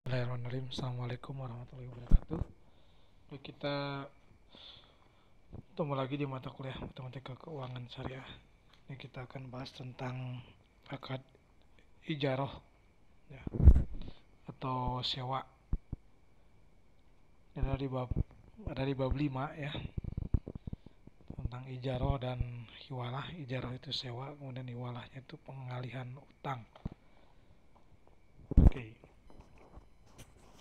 Bismillahirrahmanirrahim. Assalamualaikum warahmatullahi wabarakatuh. Baik, kita ketemu lagi di mata kuliah Matematika Keuangan Syariah. Ini kita akan bahas tentang akad ijaroh ya, atau sewa. Ada di bab 5 ya, tentang ijaroh dan hiwalah. Ijaroh itu sewa, kemudian hiwalahnya itu pengalihan utang. Oke,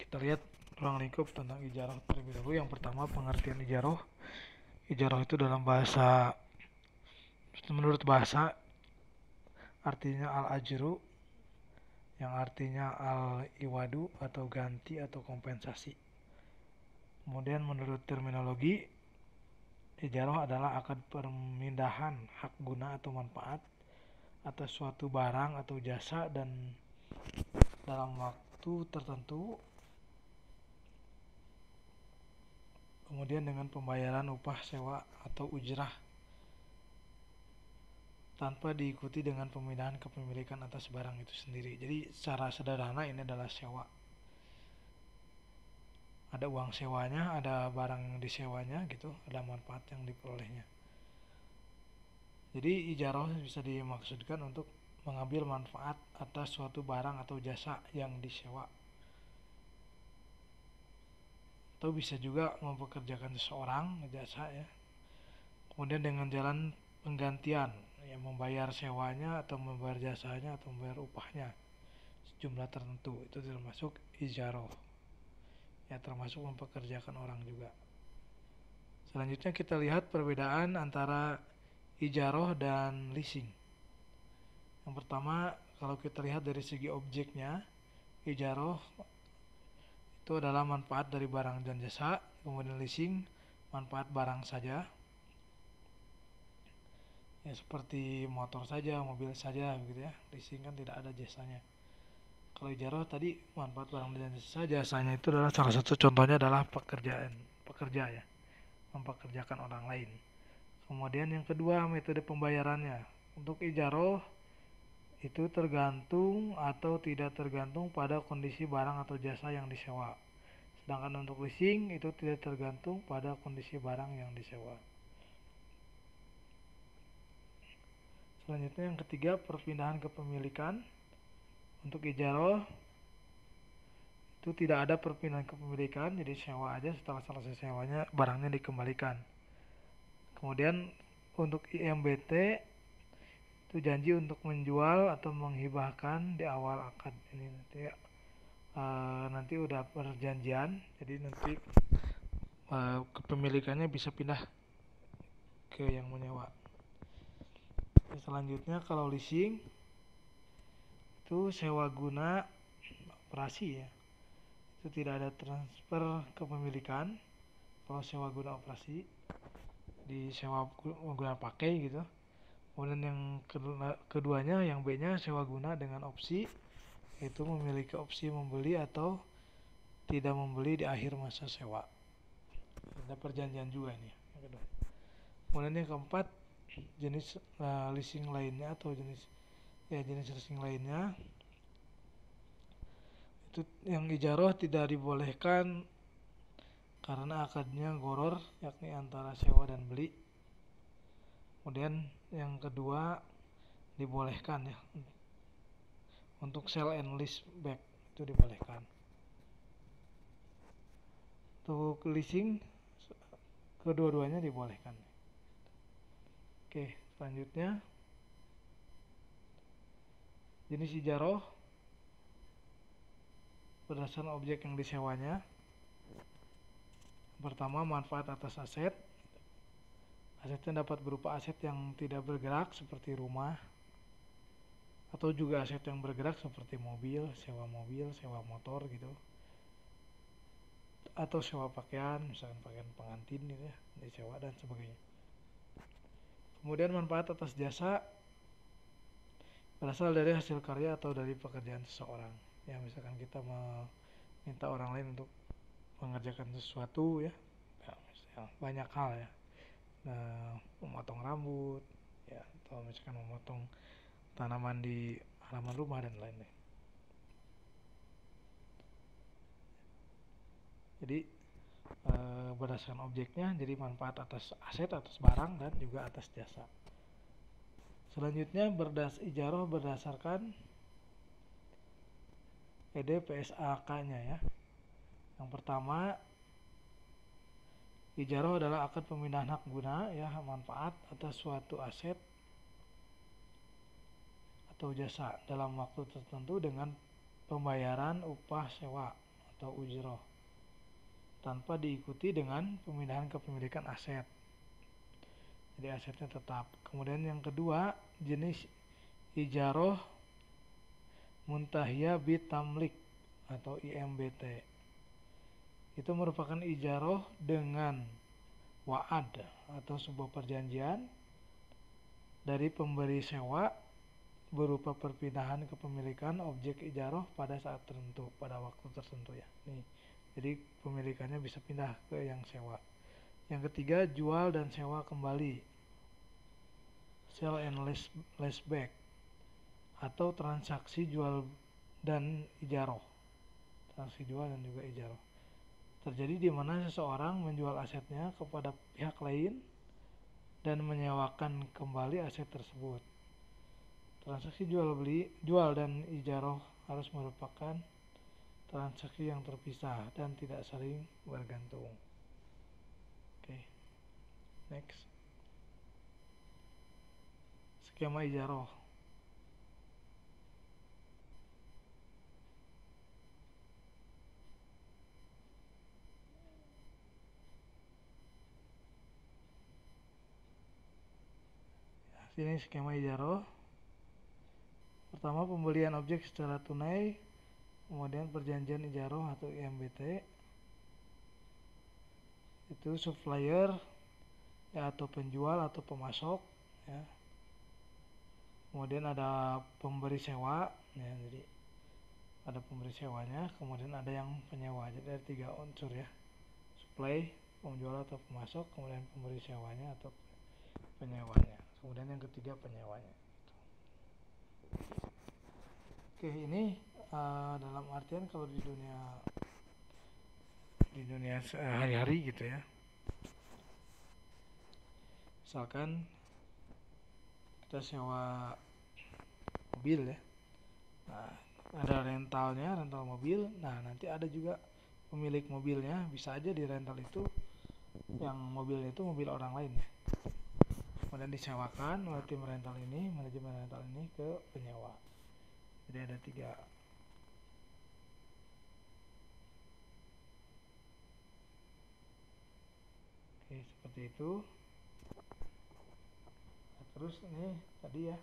kita lihat ruang lingkup tentang ijaroh terlebih dahulu. Yang pertama, pengertian ijaroh. Ijaroh itu menurut bahasa artinya al-ajru, yang artinya al-iwadu atau ganti atau kompensasi. Kemudian menurut terminologi, ijaroh adalah akad pemindahan hak guna atau manfaat atas suatu barang atau jasa dan dalam waktu tertentu, kemudian dengan pembayaran upah sewa atau ujrah tanpa diikuti dengan pemindahan kepemilikan atas barang itu sendiri. Jadi secara sederhana ini adalah sewa. Ada uang sewanya, ada barang yang disewanya gitu, ada manfaat yang diperolehnya. Jadi ijaroh bisa dimaksudkan untuk mengambil manfaat atas suatu barang atau jasa yang disewa. Atau bisa juga mempekerjakan seseorang jasa ya. Kemudian dengan jalan penggantian, yang membayar sewanya atau membayar jasanya atau membayar upahnya sejumlah tertentu, itu termasuk ijaroh. Ya, termasuk mempekerjakan orang juga. Selanjutnya kita lihat perbedaan antara ijaroh dan leasing. Yang pertama, kalau kita lihat dari segi objeknya, ijaroh itu adalah manfaat dari barang dan jasa, kemudian leasing manfaat barang saja. Ya, seperti motor saja, mobil saja begitu ya. Leasing kan tidak ada jasanya. Kalau ijaroh tadi manfaat barang dan jasa, jasanya itu adalah salah satu contohnya adalah pekerja ya, mempekerjakan orang lain. Kemudian yang kedua, metode pembayarannya. Untuk ijaroh itu tergantung atau tidak tergantung pada kondisi barang atau jasa yang disewa. Sedangkan untuk leasing itu tidak tergantung pada kondisi barang yang disewa. Selanjutnya yang ketiga, perpindahan kepemilikan. Untuk ijaroh itu tidak ada perpindahan kepemilikan, jadi sewa aja, setelah selesai sewanya barangnya dikembalikan. Kemudian untuk IMBT itu janji untuk menjual atau menghibahkan di awal akad. Ini nanti udah perjanjian, jadi nanti kepemilikannya bisa pindah ke yang menyewa. Selanjutnya kalau leasing itu sewa guna operasi ya, itu tidak ada transfer kepemilikan. Kalau sewa guna operasi di sewa guna pakai gitu. Kemudian yang keduanya, yang B nya sewa guna dengan opsi, yaitu memiliki opsi membeli atau tidak membeli di akhir masa sewa. Ada perjanjian juga ini yang kedua. Kemudian yang keempat, jenis leasing lainnya atau jenis leasing lainnya itu yang ijaroh tidak dibolehkan karena akadnya goror, yakni antara sewa dan beli. Kemudian yang kedua dibolehkan ya, untuk sell and lease back itu dibolehkan. Untuk leasing kedua-duanya dibolehkan. Oke, selanjutnya jenis ijaroh berdasarkan objek yang disewanya. Pertama, manfaat atas aset. Asetnya dapat berupa aset yang tidak bergerak seperti rumah, atau juga aset yang bergerak seperti mobil, sewa motor gitu, atau sewa pakaian, misalkan pakaian pengantin gitu ya, disewa dan sebagainya. Kemudian manfaat atas jasa berasal dari hasil karya atau dari pekerjaan seseorang. Ya, misalkan kita meminta orang lain untuk mengerjakan sesuatu ya, banyak hal ya, memotong rambut ya, atau misalkan memotong tanaman di halaman rumah dan lain-lain. Jadi berdasarkan objeknya, jadi manfaat atas aset, atas barang, dan juga atas jasa. Selanjutnya ijaroh berdasarkan EDPSAK-nya ya. Yang pertama, ijaroh adalah akad pemindahan hak guna ya, manfaat atas suatu aset atau jasa dalam waktu tertentu dengan pembayaran upah sewa atau ujroh tanpa diikuti dengan pemindahan kepemilikan aset. Jadi asetnya tetap. Kemudian yang kedua, jenis ijaroh muntahiyah bitamlik atau IMBT. Itu merupakan ijaroh dengan wa'ad atau sebuah perjanjian dari pemberi sewa berupa perpindahan kepemilikan objek ijaroh pada saat tertentu, pada waktu tertentu ya. Nih, jadi pemilikannya bisa pindah ke yang sewa. Yang ketiga, jual dan sewa kembali, sell and lease back, atau transaksi jual dan ijaroh. Transaksi jual dan juga ijaroh terjadi di mana seseorang menjual asetnya kepada pihak lain dan menyewakan kembali aset tersebut. Transaksi jual dan ijaroh harus merupakan transaksi yang terpisah dan tidak saling bergantung. Oke, next. Skema ijaroh. Ini skema ijaroh. Pertama, pembelian objek secara tunai, kemudian perjanjian ijaroh atau IMBT, itu supplier ya, atau penjual atau pemasok ya. Kemudian ada pemberi sewa ya, jadi ada pemberi sewanya, kemudian ada yang penyewa. Jadi ada 3 unsur ya, supply, penjual atau pemasok, kemudian pemberi sewanya atau penyewanya, kemudian yang ketiga penyewanya. Oke, ini dalam artian kalau di dunia sehari-hari gitu ya. Misalkan kita sewa mobil ya. Nah, ada rental mobil. Nah, nanti ada juga pemilik mobilnya, bisa aja di rental itu yang mobilnya itu mobil orang lain ya. Kemudian disewakan oleh tim rental ini, manajemen rental ini ke penyewa. Jadi ada 3. Oke, seperti itu. Nah, terus ini tadi ya,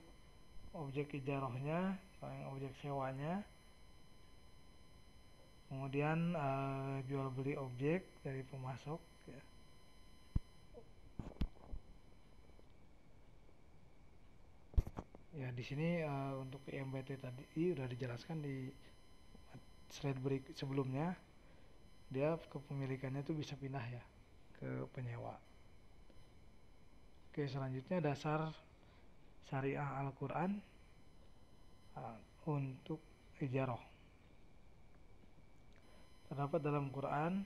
objek ijarohnya, yang objek sewanya. Kemudian jual beli objek dari pemasok ya. Ya, di sini untuk IMBT tadi udah dijelaskan di slide sebelumnya. Dia kepemilikannya itu bisa pindah ya ke penyewa. Oke, selanjutnya dasar syariah Al-Quran untuk ijaroh. Terdapat dalam Quran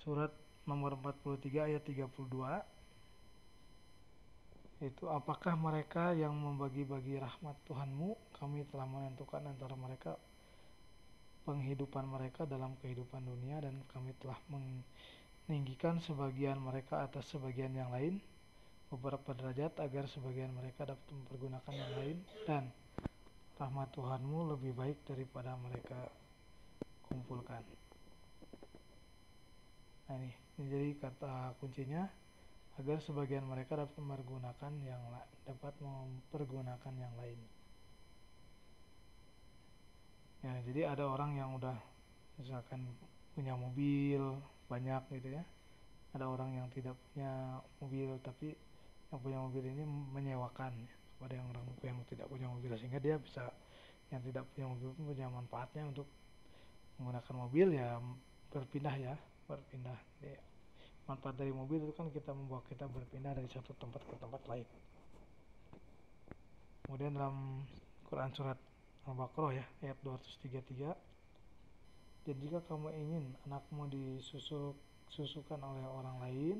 surat nomor 43 ayat 32, itu apakah mereka yang membagi-bagi rahmat Tuhanmu, kami telah menentukan antara mereka penghidupan mereka dalam kehidupan dunia, dan kami telah meninggikan sebagian mereka atas sebagian yang lain beberapa derajat agar sebagian mereka dapat mempergunakan yang lain, dan rahmat Tuhanmu lebih baik daripada mereka kumpulkan. Nah, ini jadi kata kuncinya, agar sebagian mereka dapat mempergunakan yang lain. Ya, jadi ada orang yang udah misalkan punya mobil banyak gitu ya. Ada orang yang tidak punya mobil, tapi yang punya mobil ini menyewakan ya, kepada yang orang yang tidak punya mobil, sehingga dia bisa, yang tidak punya mobil pun punya manfaatnya untuk menggunakan mobil ya, berpindah. Jadi, manfaat dari mobil itu kan membawa kita berpindah dari satu tempat ke tempat lain. Kemudian dalam Quran surat Al-Baqarah ya, ayat 233. Dan jika kamu ingin anakmu disusukan oleh orang lain,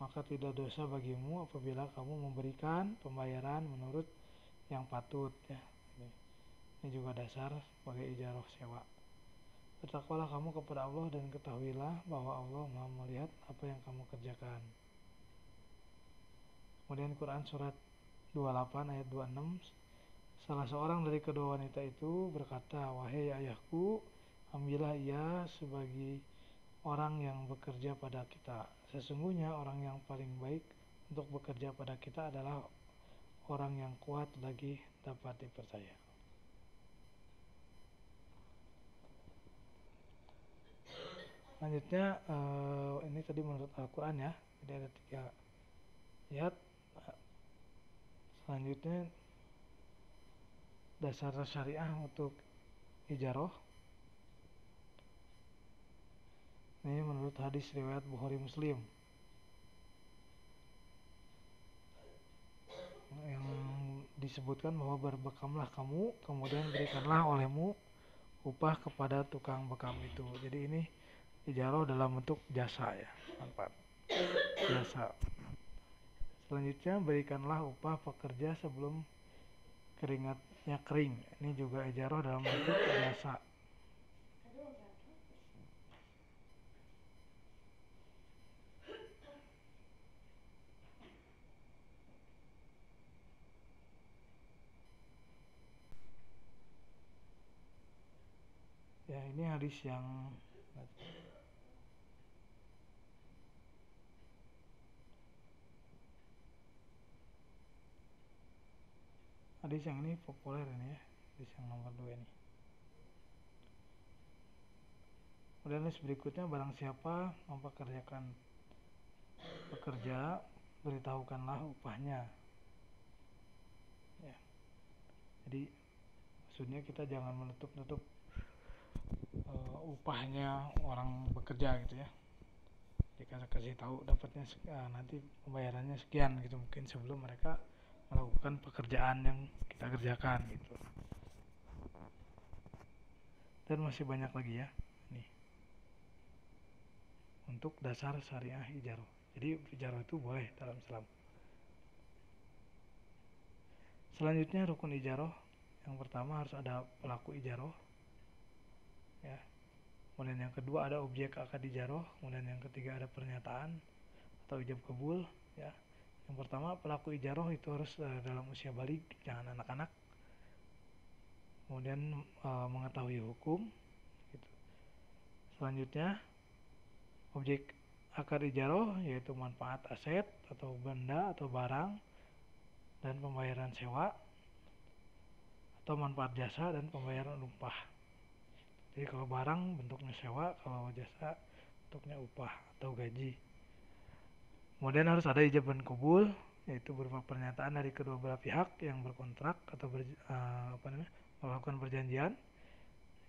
maka tidak dosa bagimu apabila kamu memberikan pembayaran menurut yang patut ya. Ini juga dasar sebagai ijarah sewa. Bertakwalah kamu kepada Allah dan ketahuilah bahwa Allah Maha melihat apa yang kamu kerjakan. Kemudian Quran surat 28 ayat 26, salah seorang dari kedua wanita itu berkata, wahai ayahku, ambillah ia sebagai orang yang bekerja pada kita. Sesungguhnya orang yang paling baik untuk bekerja pada kita adalah orang yang kuat lagi dapat dipercaya. Selanjutnya ini tadi menurut Al-Quran ya, jadi ada 3 ayat. Selanjutnya dasar syariah untuk ijarah. Ini menurut hadis riwayat Bukhari Muslim yang disebutkan bahwa berbekamlah kamu, kemudian berikanlah olehmu upah kepada tukang bekam itu. Jadi ini ijarah dalam bentuk jasa ya, manfaat jasa. Selanjutnya berikanlah upah pekerja sebelum keringatnya kering. Ini juga ijarah dalam bentuk jasa. Ya, ini hadis yang ini populer ini ya, hadis yang nomor 2 ini. Kemudian hadis berikutnya, barang siapa mempekerjakan pekerja, beritahukanlah upahnya. Ya. Jadi maksudnya kita jangan menutup-nutup upahnya orang bekerja gitu ya. Jika kasih tahu dapatnya nanti pembayarannya sekian gitu, mungkin sebelum mereka melakukan pekerjaan yang kita kerjakan gitu. Dan masih banyak lagi ya nih untuk dasar syariah ijarah. Jadi ijarah itu boleh dalam Islam. Selanjutnya rukun ijarah, yang pertama harus ada pelaku ijarah ya. Kemudian yang kedua ada objek akad ijarah, kemudian yang ketiga ada pernyataan atau ijab kabul ya. Yang pertama pelaku ijarah itu harus dalam usia balik, jangan anak-anak. Kemudian mengetahui hukum gitu. Selanjutnya objek akad ijarah yaitu manfaat aset atau benda atau barang dan pembayaran sewa, atau manfaat jasa dan pembayaran upah. Jadi kalau barang bentuknya sewa, kalau jasa bentuknya upah atau gaji. Kemudian harus ada ijab dan qabul, yaitu berupa pernyataan dari kedua belah pihak yang berkontrak atau melakukan perjanjian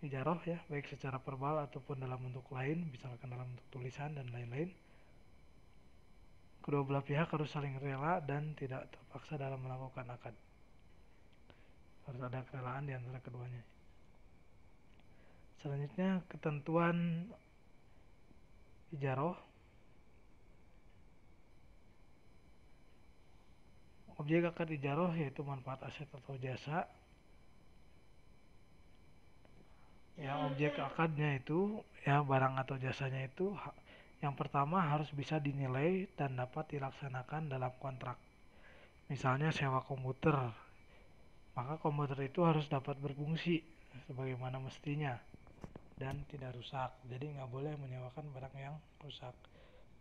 ijarah ya, baik secara verbal ataupun dalam bentuk lain, misalkan dalam bentuk tulisan dan lain-lain. Kedua belah pihak harus saling rela dan tidak terpaksa dalam melakukan akad. Harus ada kerelaan di antara keduanya. Selanjutnya ketentuan ijarah. Objek akad ijarah yaitu manfaat aset atau jasa. Ya, objek akadnya itu ya barang atau jasanya itu yang pertama harus bisa dinilai dan dapat dilaksanakan dalam kontrak. Misalnya sewa komputer, maka komputer itu harus dapat berfungsi sebagaimana mestinya dan tidak rusak. Jadi nggak boleh menyewakan barang yang rusak.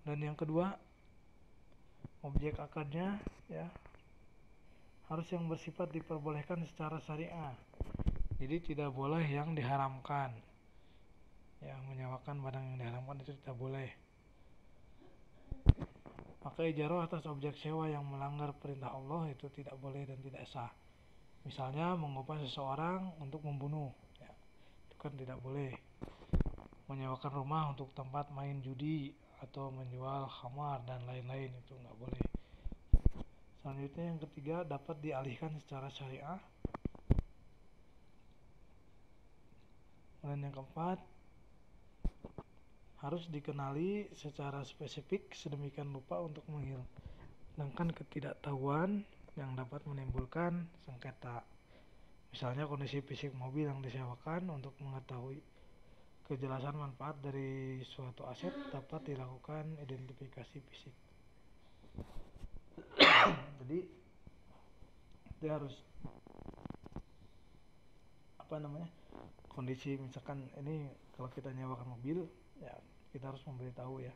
Dan yang kedua, objek akadnya ya harus yang bersifat diperbolehkan secara syariah. Jadi tidak boleh yang diharamkan. Yang menyewakan barang yang diharamkan itu tidak boleh. Maka ijarah atas objek sewa yang melanggar perintah Allah itu tidak boleh dan tidak sah. Misalnya mengupah seseorang untuk membunuh, ya, itu kan tidak boleh. Menyewakan rumah untuk tempat main judi atau menjual khamar dan lain-lain itu nggak boleh. Selanjutnya yang ketiga, dapat dialihkan secara syariah. Dan yang keempat, harus dikenali secara spesifik sedemikian rupa untuk menghilangkan ketidaktahuan yang dapat menimbulkan sengketa. Misalnya kondisi fisik mobil yang disewakan. Untuk mengetahui kejelasan manfaat dari suatu aset dapat dilakukan identifikasi fisik. Jadi dia harus kondisi, misalkan ini kalau kita nyewakan mobil ya, kita harus memberitahu ya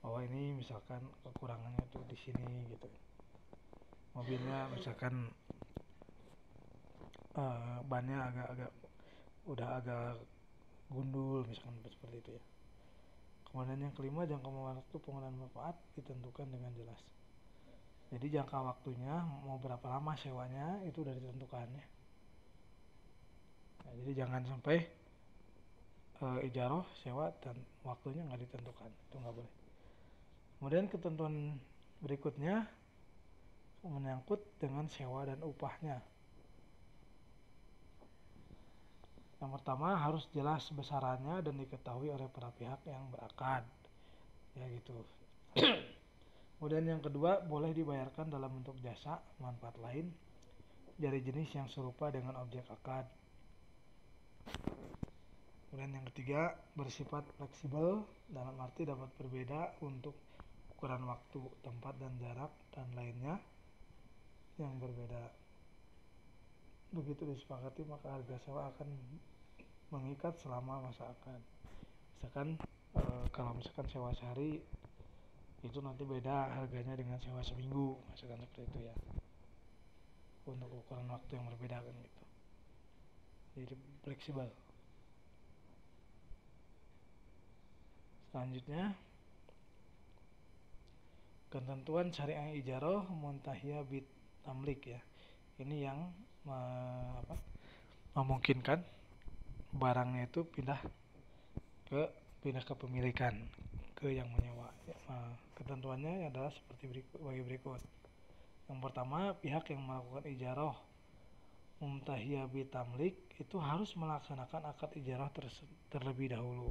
bahwa ini misalkan kekurangannya tuh di sini gitu. Mobilnya misalkan bannya udah agak gundul misalkan seperti itu ya. Kemudian yang kelima, jangka waktu penggunaan manfaat ditentukan dengan jelas. Jadi jangka waktunya mau berapa lama sewanya itu udah ditentukan ya. Nah, jadi jangan sampai ijaroh sewa dan waktunya nggak ditentukan, itu nggak boleh. Kemudian ketentuan berikutnya menyangkut dengan sewa dan upahnya. Yang pertama, harus jelas besarannya dan diketahui oleh para pihak yang berakad ya gitu. Kemudian yang kedua, boleh dibayarkan dalam bentuk jasa manfaat lain dari jenis yang serupa dengan objek akad. Kemudian yang ketiga, bersifat fleksibel dalam arti dapat berbeda untuk ukuran waktu, tempat dan jarak dan lainnya yang berbeda. Begitu disepakati maka harga sewa akan mengikat selama masa akad. Misalkan kalau misalkan sewa sehari itu nanti beda harganya dengan sewa seminggu, misalkan seperti itu ya, untuk ukuran waktu yang berbeda kan gitu. Jadi fleksibel. Selanjutnya, ketentuan syariah ijaroh muntahiyah bit tamlik ya. Ini yang memungkinkan barangnya itu pindah ke pemilikan ke yang menyewa. Ketentuannya adalah seperti berikut. Yang pertama, pihak yang melakukan ijaroh muntahiyah bit tamlik itu harus melaksanakan akad ijarah terlebih dahulu.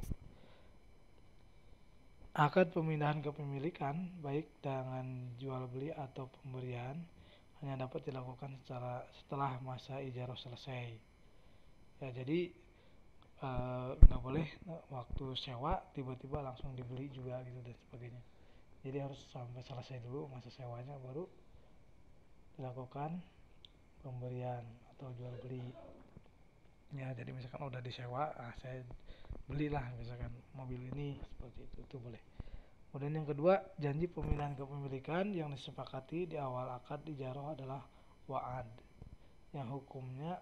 Akad pemindahan kepemilikan baik dengan jual beli atau pemberian hanya dapat dilakukan setelah masa ijarah selesai. Ya, jadi nggak boleh waktu sewa tiba-tiba langsung dibeli juga gitu dan sebagainya. Jadi harus sampai selesai dulu masa sewanya baru dilakukan pemberian atau jual beli. Ya, jadi misalkan udah disewa, saya belilah misalkan mobil ini, seperti itu boleh. Kemudian yang kedua, janji pemindahan kepemilikan yang disepakati di awal akad ijarah adalah wa'ad yang hukumnya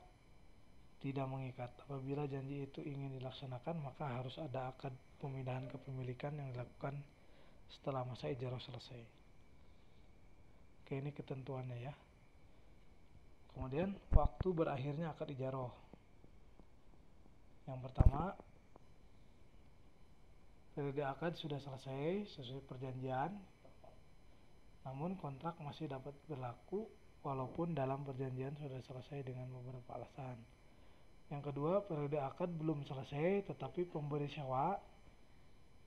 tidak mengikat. Apabila janji itu ingin dilaksanakan maka harus ada akad pemindahan kepemilikan yang dilakukan setelah masa ijarah selesai. Oke, ini ketentuannya ya. Kemudian waktu berakhirnya akad ijarah. Yang pertama, periode akad sudah selesai sesuai perjanjian, namun kontrak masih dapat berlaku walaupun dalam perjanjian sudah selesai dengan beberapa alasan. Yang kedua, periode akad belum selesai tetapi pemberi sewa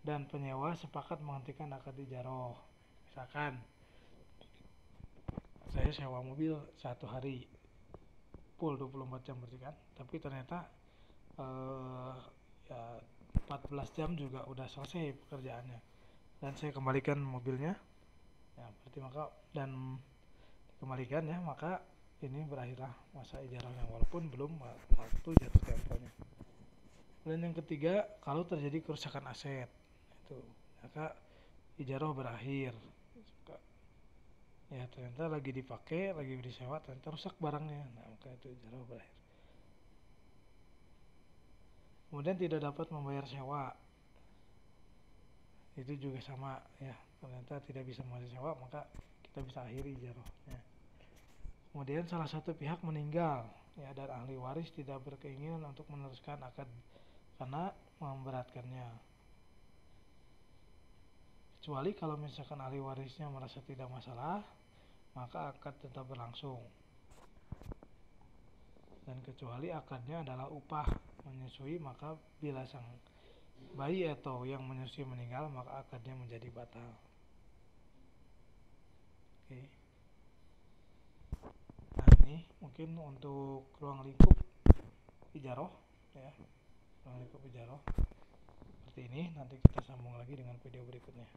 dan penyewa sepakat menghentikan akad ijarah. Misalkan saya sewa mobil 1 hari full 24 jam berarti kan, tapi ternyata ya 14 jam juga udah selesai pekerjaannya dan saya kembalikan mobilnya ya, berarti maka dan dikembalikan ya, maka ini berakhirlah masa ijarahnya walaupun belum waktu jatuh temponya. Dan yang ketiga, kalau terjadi kerusakan aset itu maka ijarah berakhir ya, ternyata lagi dipakai, lagi disewa, ternyata rusak barangnya, nah maka itu ijarah berakhir. Kemudian tidak dapat membayar sewa, itu juga sama ya, ternyata tidak bisa membayar sewa maka kita bisa akhiri ijarahnya. Kemudian salah satu pihak meninggal ya, dan ahli waris tidak berkeinginan untuk meneruskan akad karena memberatkannya, kecuali kalau misalkan ahli warisnya merasa tidak masalah maka akad tetap berlangsung, dan kecuali akadnya adalah upah menyusui, maka bila sang bayi atau yang menyusui meninggal, maka akadnya menjadi batal. Oke. Nah, ini mungkin untuk ruang lingkup ijaroh ya. Ruang lingkup ijaroh seperti ini. Nanti kita sambung lagi dengan video berikutnya.